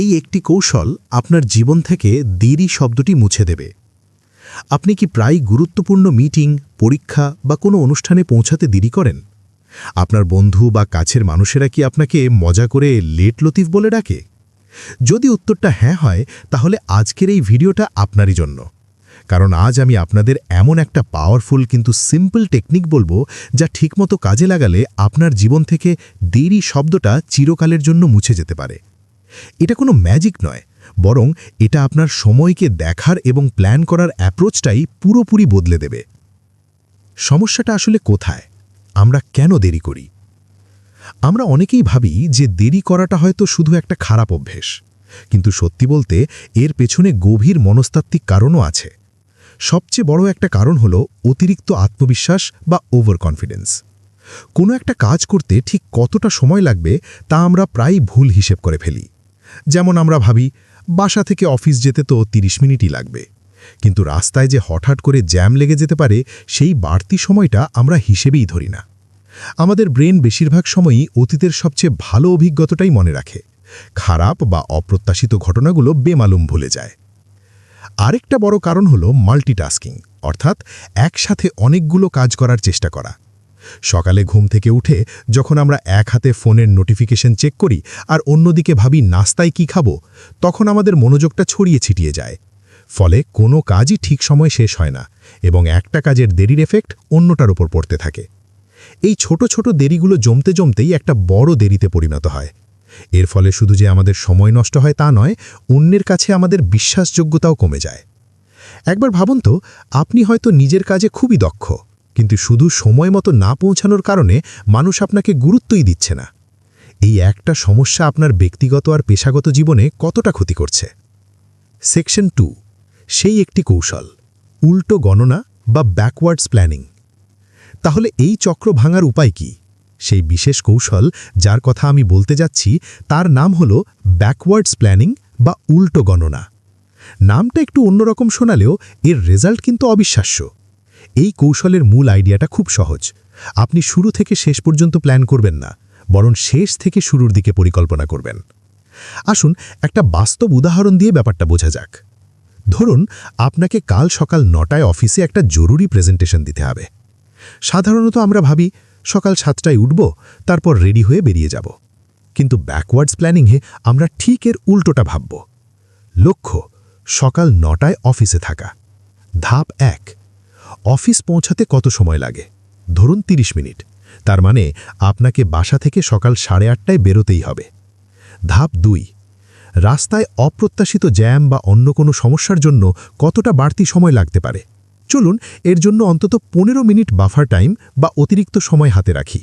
এই একটি কৌশল আপনার জীবন থেকে দেরি শব্দটি মুছে দেবে। আপনি কি প্রায় গুরুত্বপূর্ণ মিটিং, পরীক্ষা বা কোনো অনুষ্ঠানে পৌঁছাতে দেরি করেন? আপনার বন্ধু বা কাছের মানুষেরা কি আপনাকে মজা করে লেট লতিফ বলে ডাকে? যদি উত্তরটা হ্যাঁ হয়, তাহলে আজকের এই ভিডিওটা আপনারই জন্য। কারণ আজ আমি আপনাদের এমন একটা পাওয়ারফুল কিন্তু সিম্পল টেকনিক বলবো, যা ঠিকমতো কাজে লাগালে আপনার জীবন থেকে দেরি শব্দটা চিরকালের জন্য মুছে যেতে পারে। এটা কোনো ম্যাজিক নয়, বরং এটা আপনার সময়কে দেখার এবং প্ল্যান করার অ্যাপ্রোচটাই পুরোপুরি বদলে দেবে। সমস্যাটা আসলে কোথায়? আমরা কেন দেরি করি? আমরা অনেকেই ভাবি যে দেরি করাটা হয়তো শুধু একটা খারাপ অভ্যেস, কিন্তু সত্যি বলতে এর পেছনে গভীর মনস্তাত্ত্বিক কারণও আছে। সবচেয়ে বড় একটা কারণ হলো অতিরিক্ত আত্মবিশ্বাস বা ওভার কনফিডেন্স। কোনো একটা কাজ করতে ঠিক কতটা সময় লাগবে তা আমরা প্রায় ভুল হিসেব করে ফেলি। যেমন আমরা ভাবি, বাসা থেকে অফিস যেতে তো 30 মিনিটই লাগবে, কিন্তু রাস্তায় যে হঠাৎ করে জ্যাম লেগে যেতে পারে সেই বাড়তি সময়টা আমরা হিসেবেই ধরি না। আমাদের ব্রেন বেশিরভাগ সময়ই অতীতের সবচেয়ে ভালো অভিজ্ঞতাটাই মনে রাখে, খারাপ বা অপ্রত্যাশিত ঘটনাগুলো বেমালুম ভুলে যায়। আরেকটা বড় কারণ হলো মাল্টিটাস্কিং, অর্থাৎ একসাথে অনেকগুলো কাজ করার চেষ্টা করা। সকালে ঘুম থেকে উঠে যখন আমরা এক হাতে ফোনের নোটিফিকেশন চেক করি আর অন্যদিকে ভাবি নাস্তায় কি খাবো, তখন আমাদের মনোযোগটা ছড়িয়ে ছিটিয়ে যায়। ফলে কোনো কাজই ঠিক সময় শেষ হয় না এবং একটা কাজের দেরির এফেক্ট অন্যটার উপর পড়তে থাকে। এই ছোট ছোট দেরিগুলো জমতে জমতেই একটা বড় দেরিতে পরিণত হয়। এর ফলে শুধু যে আমাদের সময় নষ্ট হয় তা নয়, অন্যের কাছে আমাদের বিশ্বাসযোগ্যতাও কমে যায়। একবার ভাবুন তো, আপনি হয়তো নিজের কাজে খুবই দক্ষ, কিন্তু শুধু সময় মতো না পৌঁছানোর কারণে মানুষ আপনাকে গুরুত্বই দিচ্ছে না। এই একটা সমস্যা আপনার ব্যক্তিগত আর পেশাগত জীবনে কতটা ক্ষতি করছে? সেকশন 2, সেই একটি কৌশল, উল্টো গণনা বা ব্যাকওয়ার্ডস প্ল্যানিং। তাহলে এই চক্র ভাঙার উপায় কি? সেই বিশেষ কৌশল যার কথা আমি বলতে যাচ্ছি তার নাম হল ব্যাকওয়ার্ডস প্ল্যানিং বা উল্টো গণনা। নামটা একটু অন্যরকম শোনালেও এর রেজাল্ট কিন্তু অবিশ্বাস্য। এই কৌশলের মূল আইডিয়াটা খুব সহজ। আপনি শুরু থেকে শেষ পর্যন্ত প্ল্যান করবেন না, বরং শেষ থেকে শুরুর দিকে পরিকল্পনা করবেন। আসুন একটা বাস্তব উদাহরণ দিয়ে ব্যাপারটা বোঝা যাক। ধরুন, আপনাকে কাল সকাল 9টায় অফিসে একটা জরুরি প্রেজেন্টেশন দিতে হবে। সাধারণত আমরা ভাবি সকাল 7টায় উঠব, তারপর রেডি হয়ে বেরিয়ে যাব। কিন্তু ব্যাকওয়ার্ডস প্ল্যানিংয়ে আমরা ঠিক এর উল্টোটা ভাবব। লক্ষ্য, সকাল 9টায় অফিসে থাকা। ধাপ 1, অফিস পৌঁছাতে কত সময় লাগে? ধরুন 30 মিনিট। তার মানে আপনাকে বাসা থেকে সকাল 8:30টায় বেরোতেই হবে। ধাপ 2, রাস্তায় অপ্রত্যাশিত জ্যাম বা অন্য কোনো সমস্যার জন্য কতটা বাড়তি সময় লাগতে পারে? চলুন এর জন্য অন্তত 15 মিনিট বাফার টাইম বা অতিরিক্ত সময় হাতে রাখি।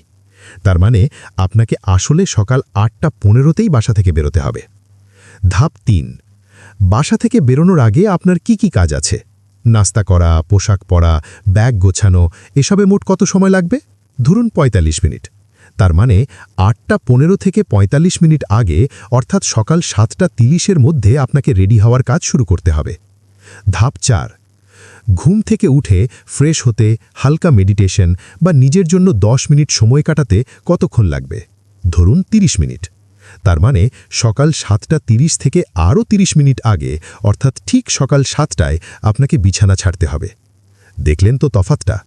তার মানে আপনাকে আসলে সকাল 8:15তেই বাসা থেকে বেরোতে হবে। ধাপ 3, বাসা থেকে বেরোনোর আগে আপনার কি কি কাজ আছে? নাস্তা করা, পোশাক পরা, ব্যাগ গোছানো, এসবে মোট কত সময় লাগবে? ধরুন 45 মিনিট। তার মানে 8:15 থেকে 45 মিনিট আগে, অর্থাৎ সকাল 7:30-এর মধ্যে আপনাকে রেডি হওয়ার কাজ শুরু করতে হবে। ধাপ 4, ঘুম থেকে উঠে ফ্রেশ হতে, হালকা মেডিটেশন বা নিজের জন্য 10 মিনিট সময় কাটাতে কতক্ষণ লাগবে? ধরুন 30 মিনিট। তার মানে সকাল 7:30 থেকে আরও 30 মিনিট আগে, অর্থাৎ ঠিক সকাল 7টায় আপনাকে বিছানা ছাড়তে হবে। দেখলেন তো তফাৎটা?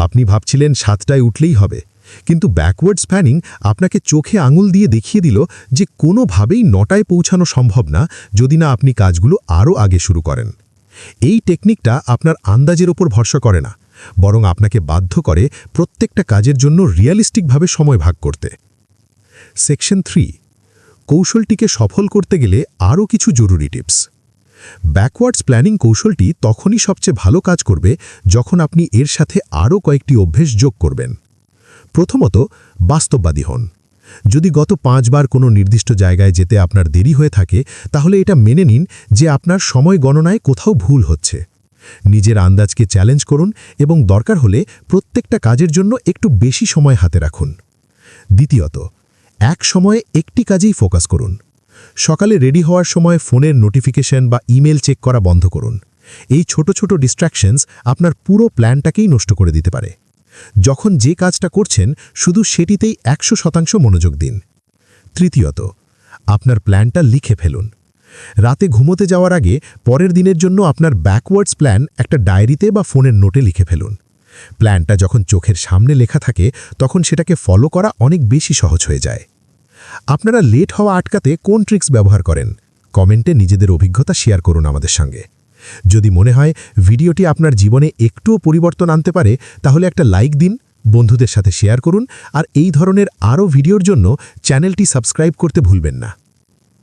আপনি ভাবছিলেন 7টায় উঠলেই হবে, কিন্তু ব্যাকওয়ার্ডস প্ল্যানিং আপনাকে চোখে আঙুল দিয়ে দেখিয়ে দিল যে কোনোভাবেই 9টায় পৌঁছানো সম্ভব না যদি না আপনি কাজগুলো আরও আগে শুরু করেন। এই টেকনিকটা আপনার আন্দাজের ওপর ভরসা করে না, বরং আপনাকে বাধ্য করে প্রত্যেকটা কাজের জন্য রিয়ালিস্টিকভাবে সময় ভাগ করতে। সেকশন 3, কৌশলটিকে সফল করতে গেলে আরও কিছু জরুরি টিপস। ব্যাকওয়ার্ডস প্ল্যানিং কৌশলটি তখনই সবচেয়ে ভালো কাজ করবে যখন আপনি এর সাথে আরও কয়েকটি অভ্যেস যোগ করবেন। প্রথমত, বাস্তববাদী হন। যদি গত 5 বার কোনো নির্দিষ্ট জায়গায় যেতে আপনার দেরি হয়ে থাকে, তাহলে এটা মেনে নিন যে আপনার সময় গণনায় কোথাও ভুল হচ্ছে। নিজের আন্দাজকে চ্যালেঞ্জ করুন এবং দরকার হলে প্রত্যেকটা কাজের জন্য একটু বেশি সময় হাতে রাখুন। দ্বিতীয়ত, এক সময়ে একটি কাজেই ফোকাস করুন। সকালে রেডি হওয়ার সময় ফোনের নোটিফিকেশন বা ইমেল চেক করা বন্ধ করুন। এই ছোট ছোট ডিস্ট্র্যাকশনস আপনার পুরো প্ল্যানটাকেই নষ্ট করে দিতে পারে। যখন যে কাজটা করছেন শুধু সেটিতেই 100% মনোযোগ দিন। তৃতীয়ত, আপনার প্ল্যানটা লিখে ফেলুন। রাতে ঘুমোতে যাওয়ার আগে পরের দিনের জন্য আপনার ব্যাকওয়ার্ডস প্ল্যান একটা ডায়েরিতে বা ফোনের নোটে লিখে ফেলুন। প্ল্যানটা যখন চোখের সামনে লেখা থাকে তখন সেটাকে ফলো করা অনেক বেশি সহজ হয়ে যায়। আপনারা লেট হওয়া আটকাতে কোন ট্রিক্স ব্যবহার করেন? কমেন্টে নিজেদের অভিজ্ঞতা শেয়ার করুন আমাদের সঙ্গে। যদি মনে হয় ভিডিওটি আপনার জীবনে একটুও পরিবর্তন আনতে পারে তাহলে একটা লাইক দিন, বন্ধুদের সাথে শেয়ার করুন, আর এই ধরনের আরও ভিডিওর জন্য চ্যানেলটি সাবস্ক্রাইব করতে ভুলবেন না।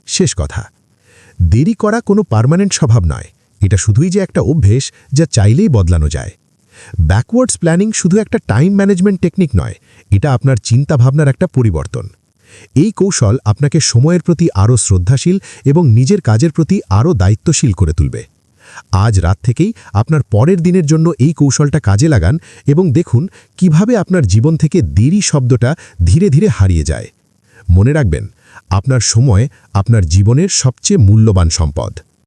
শেষ কথা, দেরি করা কোনো পার্মানেন্ট স্বভাব নয়, এটা শুধুই যে একটা অভ্যেস যা চাইলেই বদলানো যায়। ব্যাকওয়ার্ডস প্ল্যানিং শুধু একটা টাইম ম্যানেজমেন্ট টেকনিক নয়, এটা আপনার চিন্তাভাবনার একটা পরিবর্তন। এই কৌশল আপনাকে সময়ের প্রতি আরও শ্রদ্ধাশীল এবং নিজের কাজের প্রতি আরও দায়িত্বশীল করে তুলবে। আজ রাত থেকেই আপনার পরের দিনের জন্য এই কৌশলটা কাজে লাগান এবং দেখুন কিভাবে আপনার জীবন থেকে দেরি শব্দটা ধীরে ধীরে হারিয়ে যায়। মনে রাখবেন, আপনার সময় আপনার জীবনের সবচেয়ে মূল্যবান সম্পদ।